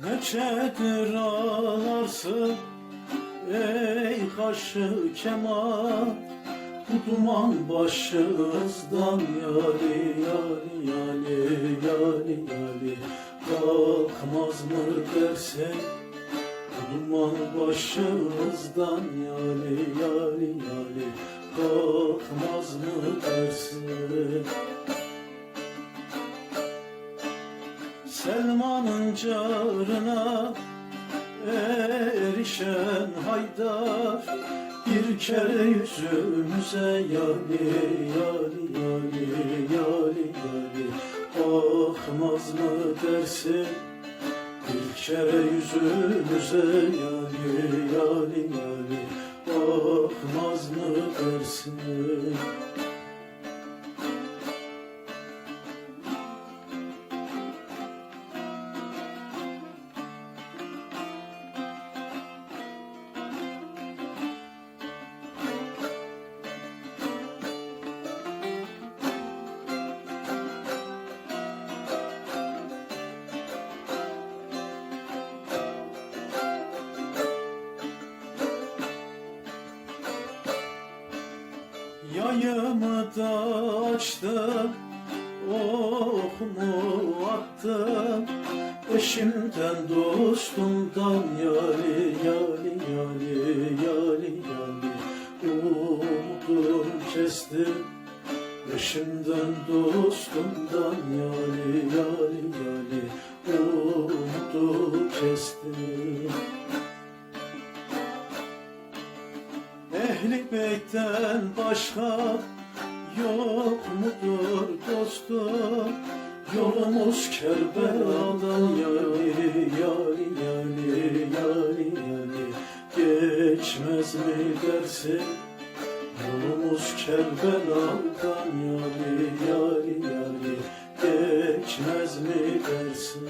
Neçedir ağlarsın ey kaşı keman, bu duman başınızdan yali yali yali yali yali. Kalkmaz mı dersin bu duman başınızdan yali yali yali. Kalkmaz mı dersin? Selman'ın carına erişen Haydar, bir kere yüzümüze yali yali yali yali yali. Bakmaz mı dersin bir kere yüzümüze yali yali yali. Bakmaz mı dersin? Yayımı da açtım, okumu attım, eşimden dostumdan yali yali yali yali yali. Umudum kestim, eşimden dostumdan yali yali yali. Umudu kestim. Ehli beytten başka yok mudur dostum? Yolumuz Kerbela'dan yali yali yali yali yali. Geçmez mi dersin? Yolumuz Kerbela'dan yali yali yali. Geçmez mi dersin?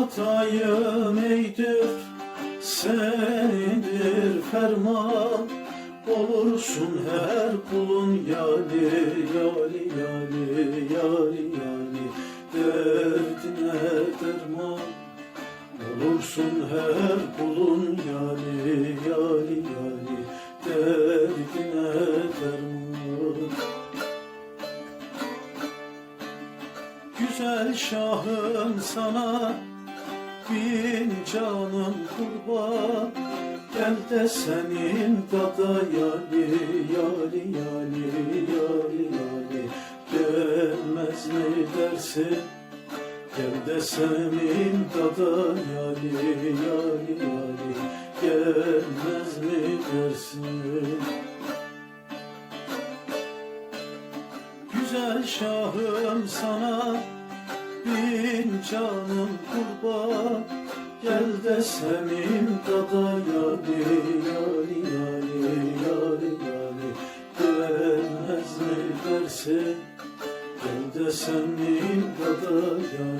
Şahatayım eydir, senindir ferman. Olursun her kulun yali yali yali yali yali. Derdine derman, olursun her kulun yali yali yali. Derdine derman. Güzel şahım sana bin canım kurban. Gel de senin dada yali yali yali yali yali. Gelmez mi dersin? Gel de senin dada yali yali yali. Gelmez mi dersin? Güzel şahım sana bin canım kurban. Gel de senin dada yali yali yali yali yali. Gelmez mi dersin? Gel de senin dada yali.